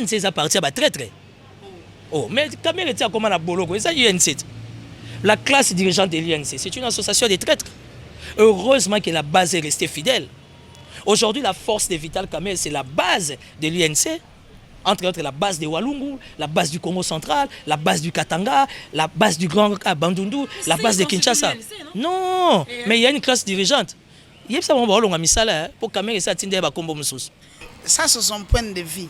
l'UNC ça parti à traître. Oh, mais Camère était comment la boloko, c'est l'UNC. La classe dirigeante de l'UNC, c'est une association de traîtres. Heureusement que la base est restée fidèle. Aujourd'hui, la force de Vital Kamerhe, c'est la base de l'UNC. Entre autres, la base de Walungu, la base du Congo central, la base du Katanga, la base du Grand Bandundu, la base de Kinshasa. Non, mais il y a une classe dirigeante. Il y a ça pour Kamerhe ça tinde ba kombo mususu. Ça c'est son point de vue.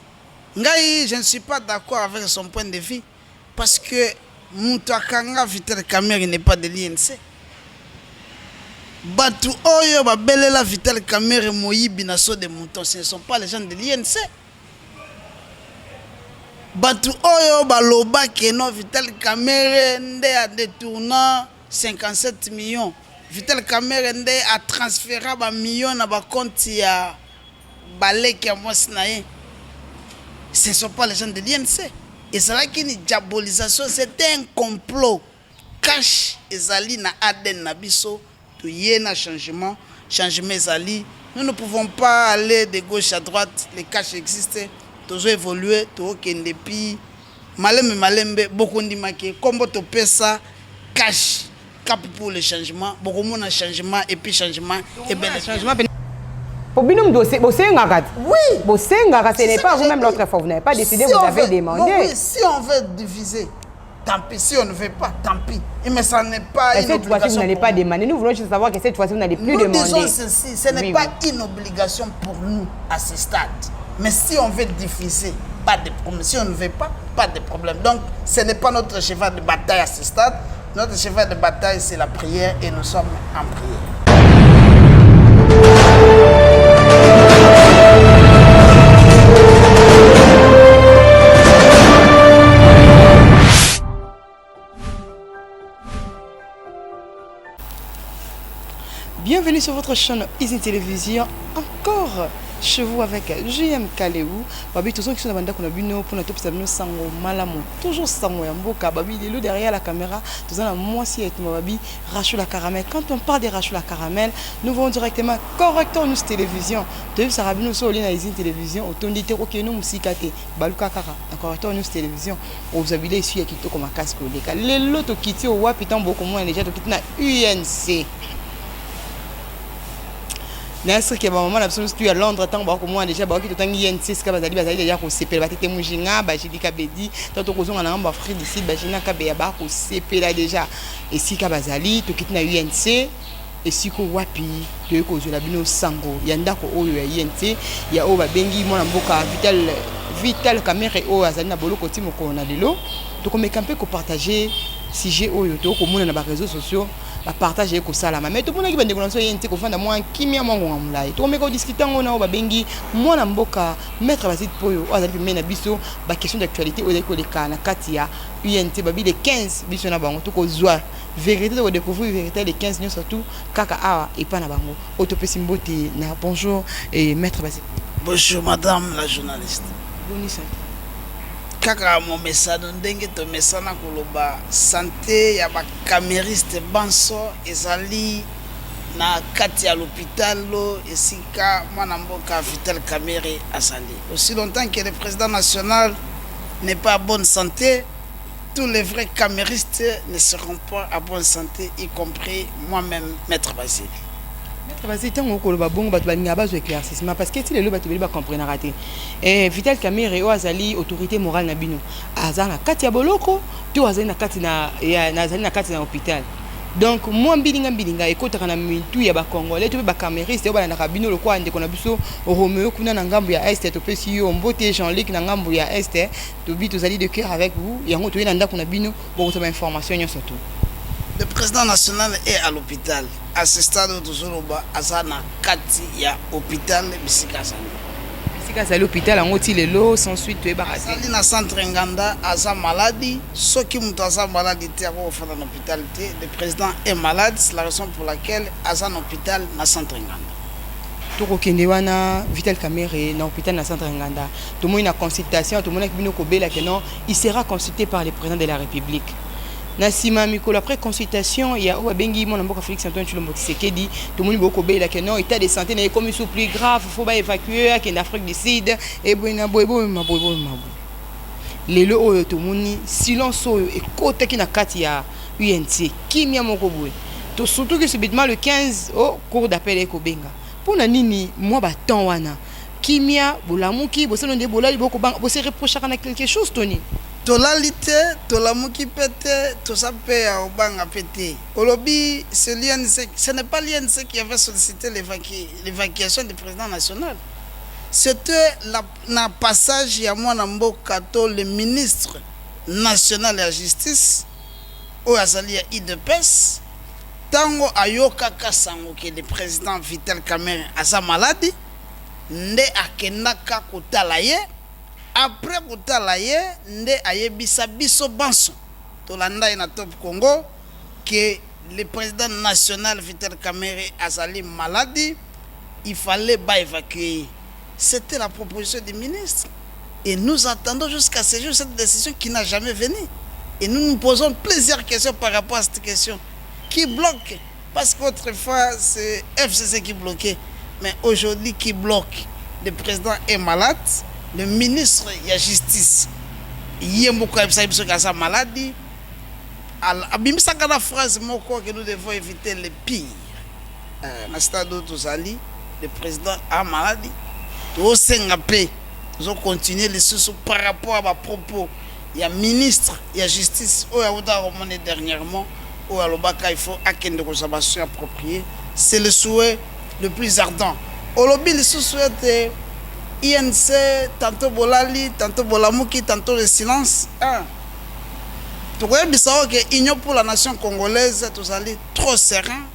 Ngai, je ne suis pas d'accord avec son point de vue parce que Moutakanga Vital Kamerhe n'est pas de l'INC. Batu Oyo Babelela Vital Kamerhe Moyibi Naso de Mouton, ce ne sont pas les gens de l'INC. Batu Oyo Baloba Keno Vital Kamerhe Nde a détournant 57 millions. Vital Kamerhe Nde a transféré un million à ba compte ya Balek ya Mosnaye. Ce ne sont pas les gens de l'INC. Et c'est là qu'il y a une diabolisation, c'était un complot. Cash ezali na Aden Nabiso, tout y a un changement ezali. Nous ne pouvons pas aller de gauche à droite, les caches existent, tous évoluer, tous depuis malembe, beaucoup de maquis, comme tu peux ça, cash, cap pour le changement, beaucoup de changement et puis changement et bien le changement. Pour binôme dossier, oui. Ce n'est pas vous-même l'autre fois, vous n'avez pas décidé, vous avez demandé. Oui, si on veut diviser, tant pis. Si on ne veut pas, tant pis. Mais ça n'est pas une obligation. Cette fois-ci, vous n'allez pas demander. Nous voulons juste savoir que cette fois-ci, vous n'allez plus demander. Nous disons ceci, ce n'est pas une obligation pour nous à ce stade. Mais si on veut diffuser, pas de problème. Si on ne veut pas, pas de problème. Donc, ce n'est pas notre cheval de bataille à ce stade. Notre cheval de bataille, c'est la prière et nous sommes en prière. Bienvenue sur votre chaîne Easy Télévision, encore chez vous avec JM Kaleou. Babi, tous ceux qui sont dans la bande pour notre top sango malamu, toujours sango yamboka. Babi, il est derrière la caméra. Tous en moi si avec Babi, Rachou la caramel. Quand on parle de Rachou la caramel, nous vont directement correcteur news télévision. Tu sais, Sarabino sur l'île Easy Télévision. Autant dit que nous musikate baluka kara. Correcteur news télévision. Vous avez ici à Kito comme un casque les les loto kiti au wapitan beaucoup moins déjà to kitna UNC. N'est-ce que maman a besoin de à Londres tant que moi déjà bah qui tout temps INC ce que bazali déjà ko CP ba tete mujinga ba jidi kabedi tant que kozonga na ba frère d'ici ba jina ka ba ba ko CP là déjà et si ka bazali to kitna UNC et si ko wapi to ko zo la bino sango yanda ko oyo ya INC ya o ba bengi mona mboka Vital Kamerhe o azali na boloko timo ko na lelo to ko mekampe ko partager sujet oyo to ko mona na ba réseaux sociaux ba partager ko salama mais tout monde qui bande ko nso yenti ko fanda moi kimia mo ngomulai to me ko discuter ngona o ba bengi mona mboka maître basit poyo o azali mena biso ba question d'actualité o ko le kana katia UNT babi le 15 biso na bango to ko zwa vérité de découvrir vérité les 15 surtout kaka awa et pas na bango autopsie mbote na bonjour et maître basit. Bonjour madame la journaliste. Bonjour. Kaka mo mesano ndenge to mesana koloba santé ya ba camériste banso ezali na kati ya l'hôpital esika mwana mboka Vital Kamerhe azali. Aussi longtemps que le président national n'est pas à bonne santé, tous les vrais caméristes ne seront pas à bonne santé, y compris moi-même, Maître Basile. Parce que on koloba bongo batu balinga bazo éclaircissement parce que si les batu ba comprendre raté et Vital Kamerhe o azali autorité morale na bino azana kati ya boloko to azali na kati na azali na kati na hôpital donc moi mbilinga ekotaka na mitu ya ba congolais to ba camériste o bana na bino lokwa ande kona biso Romeo kuna na ngambu ya est to pesi yo mbote Jean-Luc na ngambu ya est to bi tozali de cœur avec vous yango to yenda ndako na bino pour recevoir information surtout. Le président national est à l'hôpital. À ce stade, toujours Azana Kati ya hôpital Bisika Sali. Bisika Sali hôpital en oti lelo sans suite tu es barré. Sali na centre Nganda Aza maladie. Ceux qui m'ont Aza maladie te au fond dans l'hôpital. Le président est malade, c'est la raison pour laquelle Aza hôpital na centre Nganda. Toko kende wana Vital Kamerhe na hôpital na centre Nganda. Tout le monde a consultation, tout le monde a bino ko bela que non, il sera consulté par le président de la République. Nasima Mikolo après consultation il y a Obengi mon mboka Félix Antoine Tshilombo Tshisekedi tout le monde beaucoup bela que non état de santé n'est comme sous plus grave faut pas évacuer en Afrique du Sud et boina boibo maboibo mabo lelo oyo tomoni silence oyo ekotaki na kati ya UNC kimia moko boye to surtout que subitement le 15 au cours d'appel ekobenga pona nini moi ba temps wana kimia bolamuki boselo nde bolali boko banga bose reprochaka na quelque chose toni tolali te tolamuki pe te toza mpe ya obanga pe te olobi ce n'est pas l'INC qui avait sollicité l'évacuation du président national. C'était na passage ya mwana mboka to le ministre national de la justice oyo azali ya IDPS tango ayokaka sango ke le président Vital Kamerhe aza maladi nde akendaka kotala ye. Après kotala ye nde ayebisa biso banso tolanda ye na Top Congo que le président national Vital Kamerhe azali maladi, il fallait pas évacuer. C'était la proposition du ministre. Et nous attendons jusqu'à ce jour cette décision qui n'a jamais venu. Et nous nous posons plusieurs questions par rapport à cette question. Qui bloque? Parce qu'autrefois, c'est FCC qui bloquait. Mais aujourd'hui, qui bloque? Le président est malade. Le ministre de la Justice, il y a beaucoup de maladies. Abimsaka la phrase que nous devons éviter le pire. Dans le stade où le président a maladie. Nous devons continuer les sous par rapport à ma propos. Il y a ministre, il y a justice, il y a dernièrement, il faut une consommation appropriée. C'est le souhait le plus ardent. Au lobby, le souhait INC, tantôt Bolali, tantôt Bolamuki, tantôt le silence. Tu vois, que l'Union pour la nation congolaise, tous allés trop serein,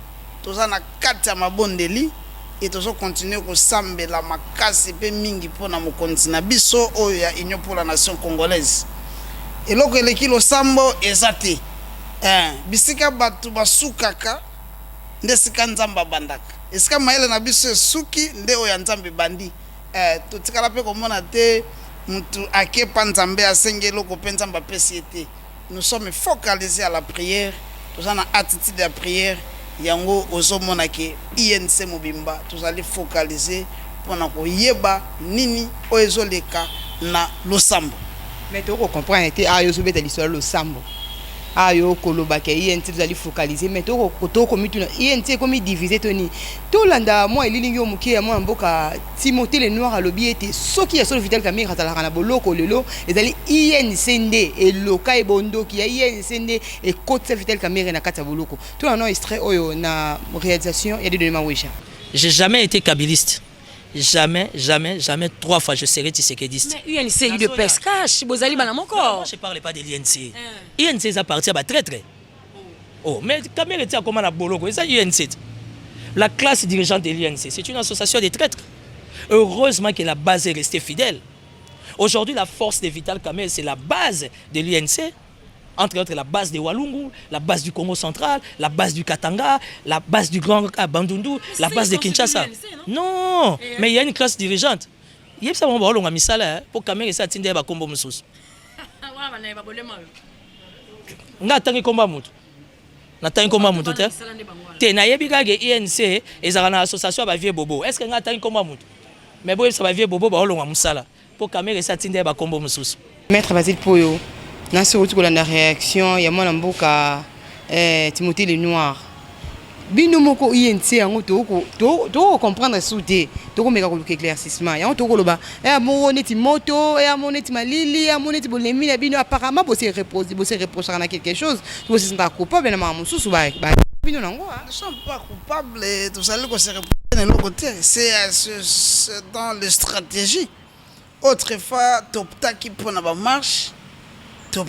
tous en a 4 à ma bonne délit. Et tous continuer à s'embêter la macasse et mingi pour na continent biso o ya union pour la nation congolaise et là que l'équipe au sambo ezate bisika batu basukaka ndesika nzamba bandaka esika maele na biso suki nde o ya nzambe bandi totikala pe komona te mutu akepa nzambe asengelo ko penza mba pesiete. Nous sommes focalisés à la prière, tous en attitude de prière. Yango ozomona ke INC mobimba tous allez focaliser pour na ko yeba nini oezoleka na losambo. Mais tu comprends que ayo sobeta l'histoire losambo ayo koloba ke INC tous allez focaliser mais to komitu na INC comme diviser toni to landa moi elilingi omuke ya moi mboka Timothée le noir alobi ete soki ya solo Vital Kamerhe atalaka na boloko lelo ezali INC nde eloka ebondo ki ya INC nde e kotsa Vital Kamerhe na kata boloko to na extrait oyo na réalisation ya de Denis Mawesha. J'ai jamais été kabiliste. Jamais, 3 fois je serai tissékédiste. Mais UNC de pescage, Bozali Banamoko. Moi je parle pas de l'INC. INC ça appartient à traître. Oh, mais Kamerhe était comment la boloko, ça UNC. La classe dirigeante de l'INC, c'est une association de traîtres. Heureusement que la base est restée fidèle. Aujourd'hui, la force de Vital Kamerhe, c'est la base de l'INC. Entre autres, la base de Walungu, la base du Congo central, la base du Katanga, la base du Grand Bandundu, la base de Kinshasa. Non, mais il y a une classe dirigeante. Il y a ça pour Kamerhe ça tinde ba kombo mususu. Nga tangi komba mutu. Na tangi komba mutu te. Te na yebi ka ke INC ezala na association ba vie bobo. Est-ce que nga tangi komba mutu? Mais bo ça ba vie bobo ba olonga musala. Pour Kamerhe ça tinde ba kombo mususu. Maître Basile Poyo. Dans ce retour la réaction, il y a mon mboka Timothée le noir. Bino moko INC yango to comprendre soudé, to meka ko éclaircissement. Yango to koloba, moneti moto, moneti malili, moneti bolemi na bino apparemment bosé reprocher na quelque chose. Vous se sentez coupable na mamususu ba bino nango. Nous ne sommes pas coupables, tous allez ko se reprocher de l'autre côté. C'est dans les stratégies. Autrefois, topta qui prend la marche. Pour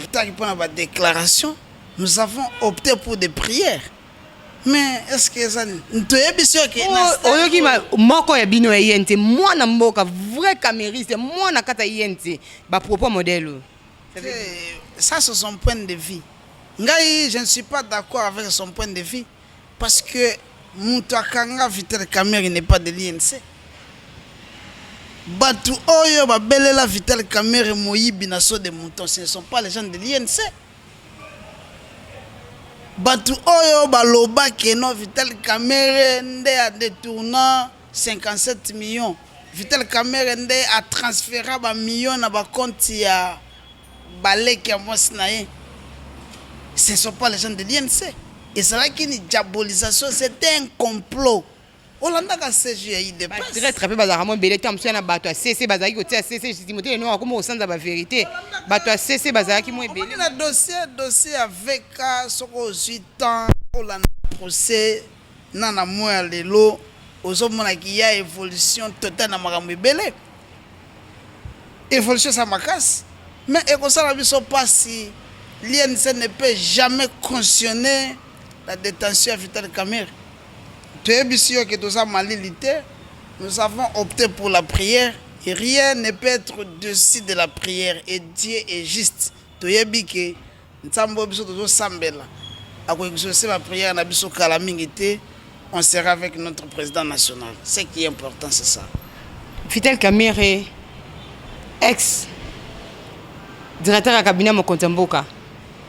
la déclaration, nous avons opté pour des prières. Mais est-ce que ça nous sûr que moko ya bino ya INT mwana mboka vrai camériste mwana kata INT ba propos modèle ça c'est son point de vue. Ngai je ne suis pas d'accord avec son point de vue parce que Moutakanga Vital Kamerhe n'est pas de l'INC. Batu oyo babelela Vital Kamerhe moyibi na so de mouton, ce ne sont pas les gens de l'INC. Batu oyo baloba ke no Vital Kamerhe nde a détournant 57 millions. Vital Kamerhe nde a transféré ba millions na ba compte ya baleki ya mwasi na ye. Ce ne sont pas les gens de l'INC. Et c'est là qu'il y a une diabolisation, c'était un complot. Olanda ka CGI de passe. Très très peu bazar mo belé tam so na bato CC bazaki ko tia CC Timothée no comme au centre de la vérité. Bato CC bazaki mo belé. On a dossier avec soko 8 ans Olanda procès nana moya lelo ozomona ki ya évolution totale na makambo belé. Évolution ça makasi. Mais ekosala biso pasi l'INC ne peut jamais cautionner la détention à Vital Kamerhe. Nous avons opté pour la prière et rien ne peut être au-dessus de la prière et Dieu est juste. On sera avec notre président national. Ce qui est important, c'est ça. Vital Kamerhe, ex-directeur du cabinet Mokonzamboka,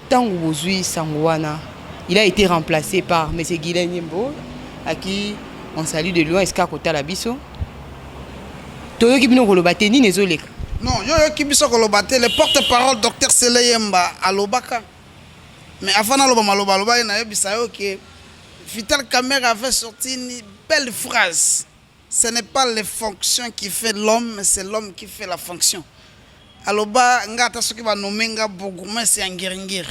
Tango Sangwana, il a été remplacé par M. Guylaine Nyembo, à qui on salue de loin Eska Kota Labiso. Toyo Kibino Kolobate ni Nezolek. Non, yo Kibiso Kolobate, le porte-parole Dr Seleyemba à Lobaka. Mais avant Loba, il y a que Vital Kamerhe avait sorti une belle phrase. Ce n'est pas les fonctions qui fait l'homme, mais c'est l'homme qui fait la fonction. Aloba ngata soki ba nomenga Bogouma c'est Ngingiri.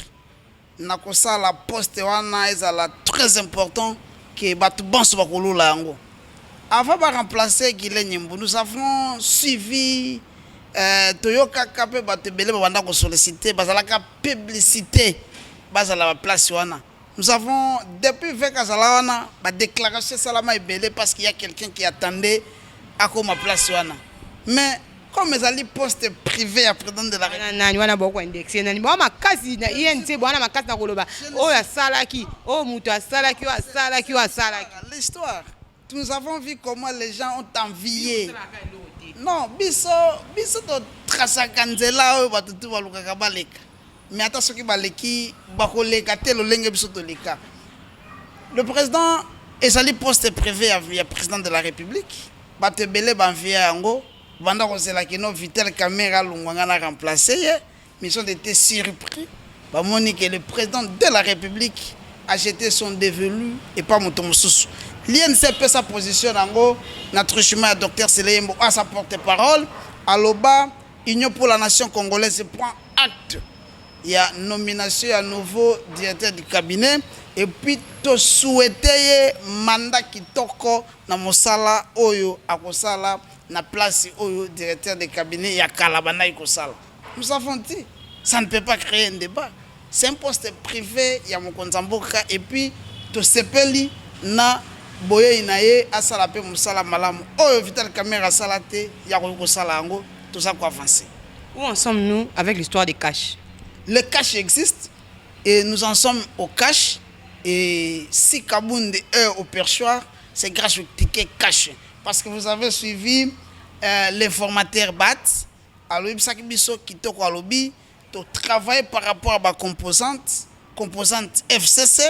Nakosa la poste wana ezala très important que batu banso bakolola yango. Avant de remplacer Guylaine Nyembo, nous avons suivi Toyoka Kape Batebele Banda ko solliciter bazalaka publicité bazala place wana. Nous avons depuis Vekazala wana ba déclaration salama ebele parce qu'il y a quelqu'un qui attendait à comme place wana. Mais comme les alliés postes privés à président de la République. Nani wana boko indexé nani bo makasi na INC bo wana makasi na koloba o ya salaki o mutu asalaki o asalaki o asalaki. L'histoire. Nous avons vu comment les gens ont envié. Non, biso to trasakanzela o batutu baluka baleka. Mais attends ce qui baleki bakoleka telo lenge biso to leka. Le président est allé poste privé à président de la République. Batebele banvia yango. Banda Rosela Keno, Vital Kamerhe Lungwangana remplacé, mais ils ont été surpris. Bamoni que le président de la République a jeté son dévolu et pas Motomoussous. L'INC peut sa position en gros, notre chemin Dr Seleyembo a sa porte-parole. À l'Oba, Union pour la nation congolaise prend acte. Il y a nomination à nouveau directeur du cabinet et puis to souhaiter mandat qui toko na mosala oyo akosala na place au directeur de cabinet ya Kalabana Ikosala. Nous avons dit, ça ne peut pas créer un débat. C'est un poste privé ya Mokonzamboka et puis to sepeli na boye inaye asala pe musala malamu. Oyo Vital Kamerhe asala te ya Kosala ngo, tout ça pour avancer. Où en sommes-nous avec l'histoire des cash? Le cash existe et nous en sommes au cash et si Kabound est au perchoir, c'est grâce au ticket cash. Parce que vous avez suivi les formateurs BAT, alors Biso Kitoko Alobi, tu travailles par rapport à ma composante FCC,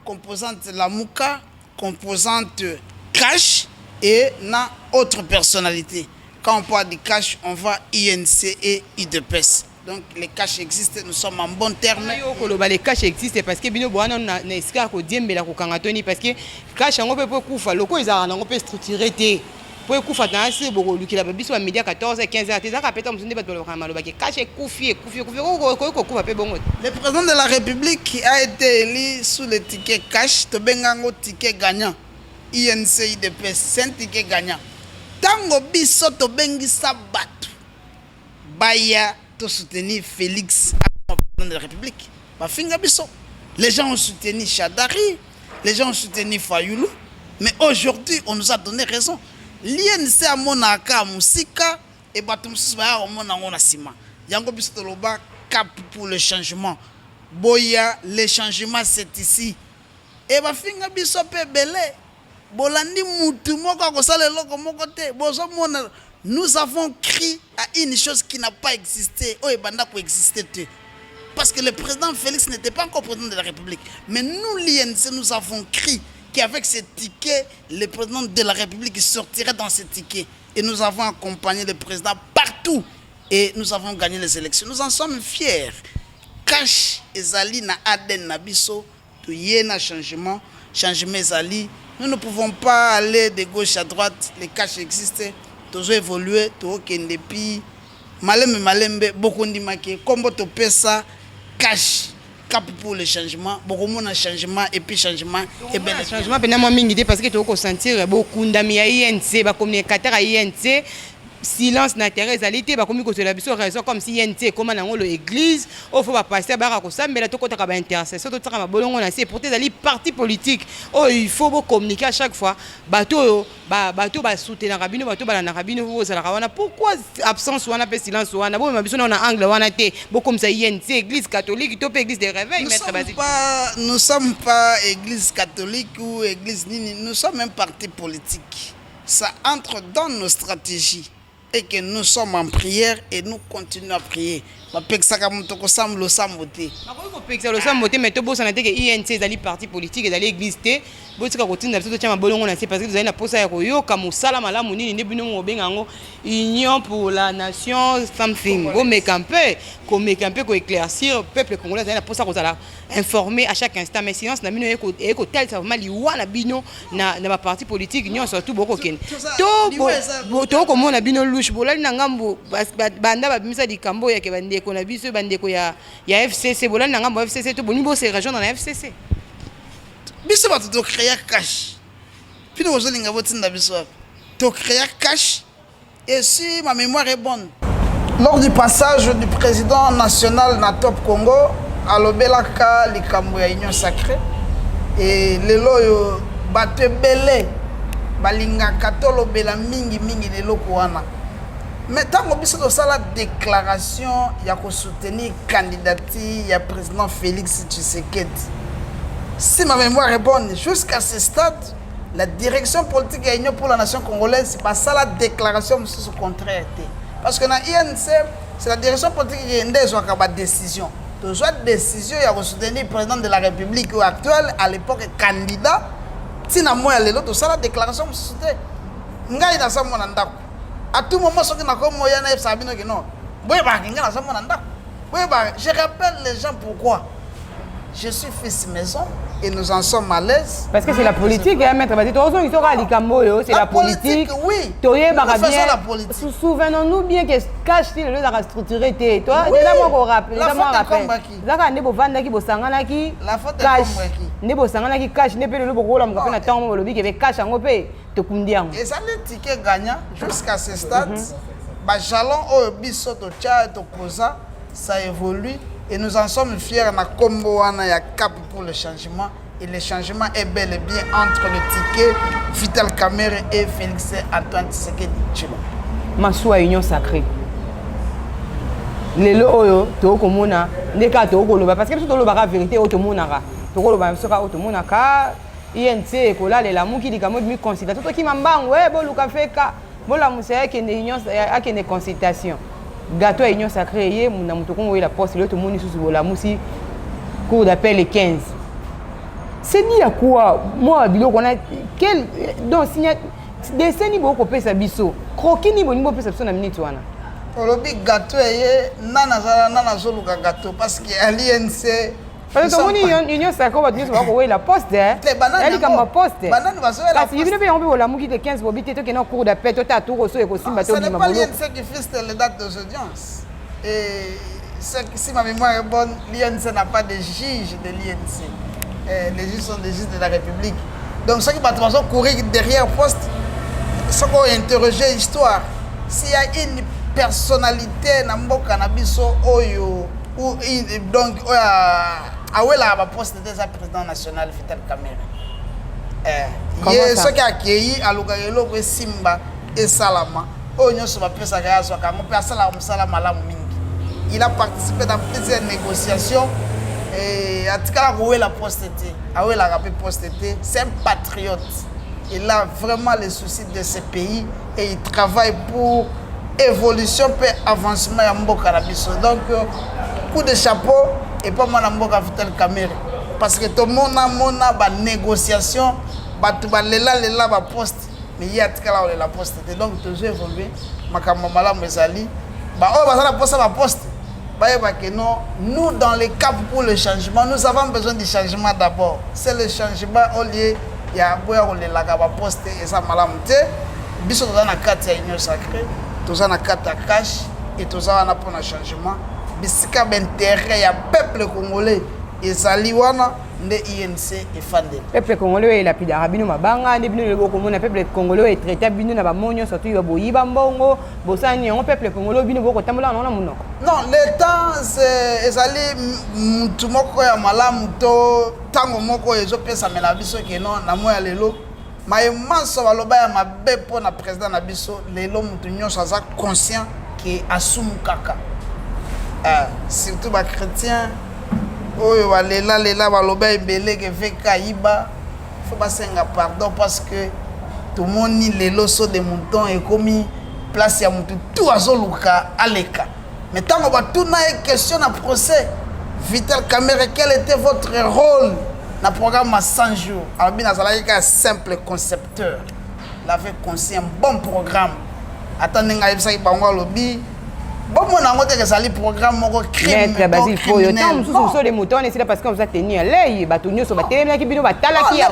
composante Lamouka, composante cash et na autre personnalité. Quand on parle de cash, on va INC et IDPS. Donc les cash existent, nous sommes en bon terme. Les cash existent parce que bino boana na escar ko diembela ko kangatoni parce que cash ngo pe kufa loko ezara ngo pe structuré té pour kufa na se boko lukila ba biso ba media 14 15 heures tezaka peta msunde ba tolo kama loba ke cash kufi ko kufa pe bongo. Le président de la République a été élu sous le ticket cash to bengango ticket gagnant. INC IDPS c'est un ticket gagnant. Tango biso to bengi sabatu. Baya soutenir Félix, président de la République. Les gens ont soutenu Chadari, les gens ont soutenu Fayoulou, mais aujourd'hui, on nous a donné raison. L'INC a monaka musika et batumsisa a monanga sima. Yango biso toloba cap pour le changement. Boya, le changement c'est ici. Et bafinga biso pe belé. Bolandi mutu moko ko sala loko moko te. Bozo mona. Nous avons crié à une chose qui n'a pas existé. Oh, et banda pour exister. Parce que le président Félix n'était pas encore président de la République. Mais nous, l'INC, nous avons crié qu'avec ce ticket, le président de la République sortirait dans ce ticket. Et nous avons accompagné le président partout. et nous avons gagné les élections. Nous en sommes fiers. Cash ezali na ADN na biso, to yena changement ezali. Nous ne pouvons pas aller de gauche à droite, les cash existent, toujours évoluer, to kende pi malembe beaucoup ndimake kombo to pesa cash cap pour le changement, beaucoup de changement et puis changement et bien le changement pendant moi mingi parce que tu vas sentir beaucoup d'ami à INC, ba communicateur à INC. Silence naturel ezalité ba komi ko la biso raison comme si INC comme na ngolo église o faut pas passer ba ko ça mais la to kota ka ba intercession to tsaka bolongo na c'est pour tes ali parti politique oh il faut beau communiquer à chaque fois bato ba soutenir rabino bato ba na rabino vous ça la wana pourquoi absence wana pe silence wana bo ma biso na angle wana te bo comme ça INC église catholique to pe église de réveil maître basique nous sommes pas église catholique ou église nini, nous sommes un parti politique, ça entre dans nos stratégies et que nous sommes en prière et nous continuons à prier. Ma pexaka mutoko samlo samote. Ma ko pexaka lo samote mais to bosa na te que INC ezali parti politique ezali église te. Botika ko tinda biso to tia bolongo na se parce que ezali na posa ya ko yo kamusala malamu nini ne bino mo benga ngo union pour la nation something. Go me camper, ko éclaircir peuple congolais ezali na posa ko zala informer à chaque instant mais silence na bino eko tel ça vraiment liwa na bino na ba parti politique union surtout boko ken. To ko mona bino louche bolali na ngambo banda ba bimisa di kambo ya ke bande ko na biso bandeko ya FCC bolani na ngambo FCC to boni bo se région dans la FCC biso ba to créer cash puis nous allons nga botinda biso to créer cash et si ma mémoire est bonne lors du passage du président national na Top Congo à l'Obelaka likambo ya union sacrée et lelo yo bato belé balinga katolo bela mingi lelo ko wana. Mais tant que nous avons la déclaration, il y a soutenir candidature, il y a président Félix Tshisekedi. Si ma mémoire est bonne, jusqu'à ce stade, la direction politique de l'Union pour la nation congolaise, c'est pas ça la déclaration, c'est ce contraire. Parce que dans l'INC, c'est la direction politique qui a une décision. Donc, une décision, il y a soutenir le président de la République actuelle, à l'époque candidat. Si na moi, l'autre, ça la déclaration, c'est ngai na sa mona ndako. À tout moment, ce que nous avons dit, non. Je rappelle les gens pourquoi. Je suis fils maison et nous en sommes à l'aise. Parce que c'est la politique, hein, maître Badi. C'est la politique. Oui. La politique. Souvenons-nous bien que cash le lieu de structurer. Toi, déjà moi qu'on rappelle. La faute est comme Zaka ne bo vanda ki bo sangana ki. La faute est comme qui. Ne bo sangana ki cash ne peut le bo la mo na temps mo lobi que cash en pe te kundiang. Et ça les tickets gagnants jusqu'à ce stade. Ba jalon o biso to cha to posa, ça évolue. Et nous en sommes fiers, na combo wana ya cap pour le changement. Et le changement est bel et bien entre le ticket Vital Kamerhe et Félix Antoine Tshisekedi Tshilombo. Masua union sacrée. Lelo oyo to komona ndeka to koloba parce que tout lo ba vérité o to monaka. To koloba soka o to monaka INC kola le la muki dikamo mi consultation to ki mambango bo luka feka bo la musaya ke union a ke ne consultation. Gâteau à union sacrée yé muna mutokongo la poste le to moni sous la musi cours d'appel les 15. C'est dit à quoi moi biloko on a quel donc signa dessin ni boko pesa biso croquis ni boni bo pesa biso na minute wana. Olobi gâteau yé nana zoluka gâteau parce que à l'INC parce que moni union sacrée va dire ko la poste elle comme ma poste banane va la parce que il veut on la muki de 15 bobité to que na cours d'appel to ta tour so e ko simba to bima bolo. C'est qui fixe les dates d'audience et si ma mémoire est bonne l'INC n'a pas de juge de l'INC. Les juges sont des juges de la République. Donc ceux qui vont courir derrière poste, ceux qui ont interrogé l'histoire, s'il y a une personnalité dans le cannabis oyo ou donc awela ba poste des président national Vital Kamerhe. Ceux qui accueilli à l'Ougayelo Simba et Salama, oyo so ba pesa ga so ka mo pesa la musala la mingi. Il a participé dans plusieurs négociations. Et Atikala Roué la postété, Awela Rapé postété, c'est un patriote. Il a vraiment les soucis de ce pays et il travaille pour évolution et avancement à Mboka Rabiso. Donc, coup de chapeau et pas mon Mboka Vital Kamerhe. Parce que tout le monde a une négociation, tout le monde a poste, mais il y a Atikala la postété. Donc, toujours évolué. Makamamala Mezali. Non, nous, dans les caps pour le changement, nous avons besoin du changement d'abord. C'est le changement au lieu il y a un poste et ça malamte. Biso dans la carte ya union sacrée, tous dans la carte à cash et tous dans la pour le changement. Bisika d'intérêt ya peuple congolais et saliwana de INC et fandé. Peuple congolais est lapidara bino mabanga, ne bino le komona peuple congolais est traité bino na ba monyo surtout yo boyiba mbongo, bosani on peuple congolais bino boko tambola na monoko. Non, le temps c'est ezali mutu moko ya malamu to tango moko ezopesa mela biso ke non na moya lelo. Mais manso baloba ya mabe po na président na biso lelo mutu nyonso aza conscient que asumu kaka. Surtout ba chrétien oyo balela baloba ebele ke veka iba faut basenga pardon parce que tout le monde ni lelo so de mouton et commis place ya mutu tout azoluka aleka. Mais tant qu'on va tourner une question à procès, Vital Kamerhe, quel était votre rôle dans le programme à 100 jours? Alors, bien, c'est un simple concepteur. Il avait conçu un bon programme. Attendez, il y a un lobby. Bon, on a un programme criminel. Maître Basile Foyo, tant que vous des moutons, c'est parce qu'on vous a tenu à l'œil. Batonio sur la télé, qui bino batala qui a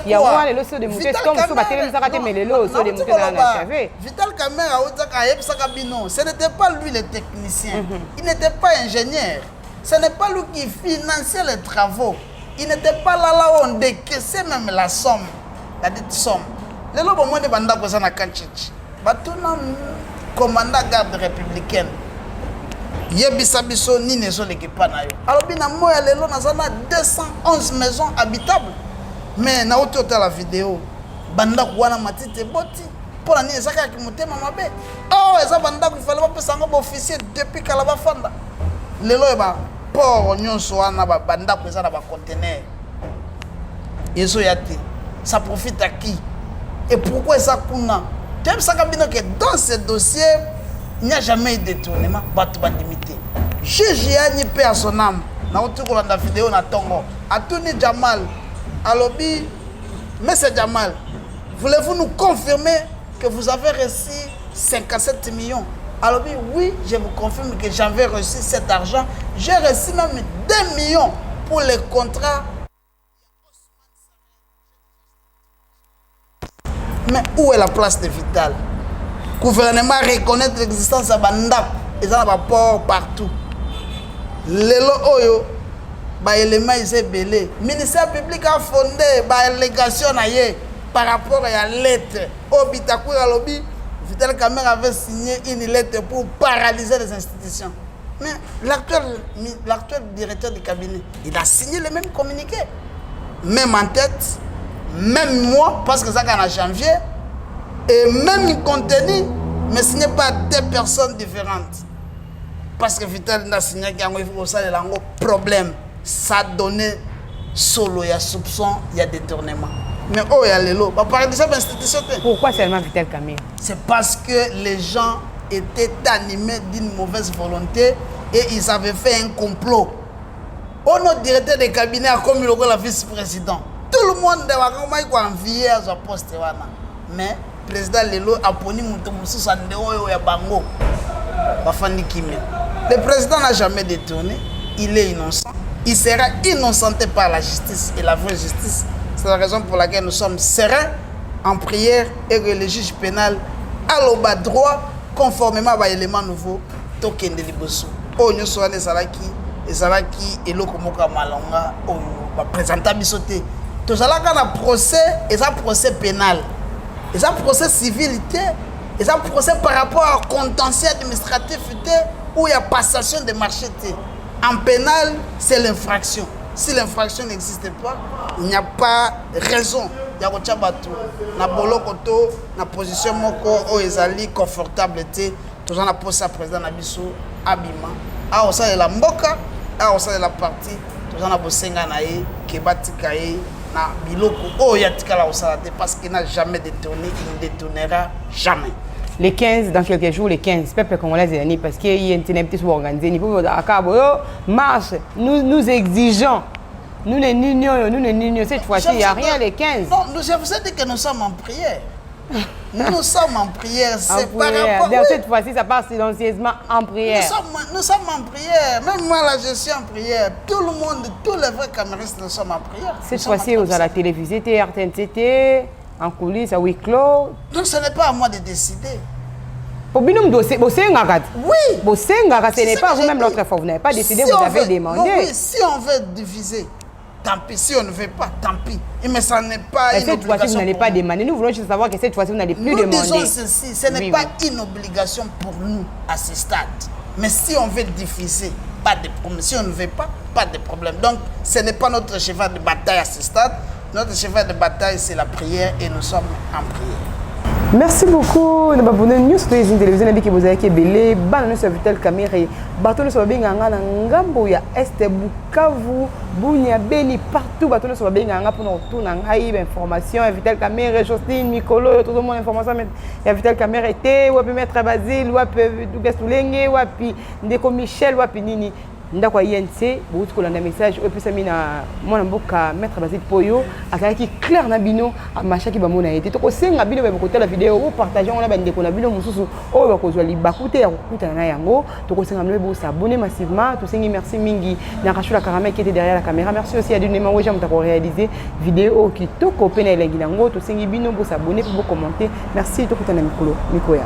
il y a un le saut de moutons, comme sur la télé, ça a mais les lots sur des moutons dans la cave. Vital Kamerhe a dit que ce n'était pas lui le technicien. Il n'était pas ingénieur. Ce n'est pas lui qui finançait les travaux. Il n'était pas là où on décaissait même la somme, la dite somme. Les lots, au moins, des bandas pour ça na Kanchichi. Batuna commandant garde républicaine. Yebisa biso ni nezo l'équipe na yo. Alors bina moya lelo nazana 211 maisons habitables. Mais na autour la vidéo banda kuwana matite boti pour la ni ezaka ki mutema mabe. Oh eza banda ku fala ba pesa ngo officier depuis kala ba fanda. Lelo eba port nyonso wana ba banda ku eza na ba conteneur. Yeso yati. Ça profite à qui? Et pourquoi ça kuna? T'aimes ça comme que dans ce dossier, il n'y a jamais eu de détournement, battu limité. Juge Yanni paix à son âme. Dans la vidéo, na tongo. Atouni Jamal, alobi, Monsieur Jamal, voulez-vous nous confirmer que vous avez reçu 57 millions? Alobi, oui, je vous confirme que j'avais reçu cet argent. J'ai reçu même 2 millions pour les contrats. Mais où est la place de Vital? Le gouvernement reconnaît l'existence de Bandap. Ils ont un port partout. Lelo Oyo, l'élément est belé. Le ministère public a fondé une allégation par rapport à la lettre. Obitakou Yalobi, Vital Kamerhe avait signé une lettre pour paralyser les institutions. Mais l'actuel directeur du cabinet, il a signé le même communiqué. Même en tête. Même moi, parce que ça en janvier, et même contenu, mais ce n'est pas deux personnes différentes. Parce que Vital n'a signé qu'il y a un problème. Ça a donné solo, il y a soupçon, il y a détournement. Mais oh, il y a les lots. Pourquoi seulement Vital Kamerhe? C'est parce que les gens étaient animés d'une mauvaise volonté et ils avaient fait un complot. Notre directeur de cabinet a commis le vice-président. Tout le monde a envié à son poste. Mais le président Lelo a poni bango. Le président n'a jamais détourné. Il est innocent. Il sera innocenté par la justice et la vraie justice. C'est la raison pour laquelle nous sommes sereins en prière et que le juge pénal a le bas droit conformément à l'élément nouveau token de liboso. Oh, nous sommes les salaki et l'okomoka malonga oh présentant bisoté. Tout ça là quand un procès et un procès pénal. Et un procès civil et un procès par rapport au contentieux administratif où il y a passation de marché. En pénal, c'est l'infraction. Si l'infraction n'existe pas, il n'y a pas raison. Il y a na bolokoto na position moko o ezali confortable té tout ça na posé à président na biso abima a au sein de la mboka a au sein de la partie tout ça na bosenga na ye ke batika ye na biloko o yatika la osalate parce qu'il n'a jamais détourné, il ne détournera jamais. Les 15, dans quelques jours, les 15, peuple congolais, parce qu'il y a une activité organisée, marche, nous exigeons, nous les nignons, cette fois-ci, il n'y a rien les 15. Non, je vous ai dit que nous sommes en prière. Nous sommes en prière, c'est par prière. rapport... Donc, Oui. cette fois-ci, ça part silencieusement en prière. Nous sommes en prière. Même moi, là, je suis en prière. Tout le monde, tous les vrais caméristes, nous sommes en prière. Cette fois-ci, vous à la télévision, RTNCT, en coulisses, à huis clos. Donc, ce n'est pas à moi de décider. Pour binôme, Oui. ce n'est C'est ce pas que vous-même j'ai l'autre dit. fois. Vous n'avez pas décidé, Si vous on avez veut- demandé. Non, oui, si on veut diviser, tant pis. Si on ne veut pas, tant pis. Mais ça n'est pas Et une cette fois-ci, vous obligation n'allez pour pas nous. demander. Nous voulons juste savoir que cette fois-ci, vous n'allez plus Nous demander. disons ceci, ce n'est Oui, pas oui. une obligation pour nous à ce stade. Mais si on veut diffuser, pas de problème. Si on ne veut pas de problème. Donc, ce n'est pas notre cheval de bataille à ce stade. Notre cheval de bataille, c'est la prière et nous sommes en prière. Merci beaucoup. Nous avons news sur les télévisions qui vous avez belé, ban sur Vitel Caméra, bateau sur Benganga ngambo ya Est Bukavu, Bunia Beni partout bateau sur Benganga pour nous retourner en information Vitel Caméra, Jocelyne, Nicolo, tout le monde information ya Vitel Caméra était ou peut mettre Basile ou peut Dougas Tulenge ou puis Ndeko Michel ou puis Nini. Ndako INC beaucoup kolanda message et puis ça mina mwana mboka mettre Basile Poyo akaki clair na bino amachaki bamona été to kosenga bino ba kotala vidéo ou partager on a bande ko na bino mususu o ba kozwa libakute ya kokutana na yango to kosenga mle bo s'abonner massivement to sengi merci mingi na Rachula Karama qui était derrière la caméra merci aussi à Dunema Weja mutako réaliser vidéo qui to ko pena elengi nango to sengi bino bo s'abonner pour commenter merci to kutana mikolo mikoya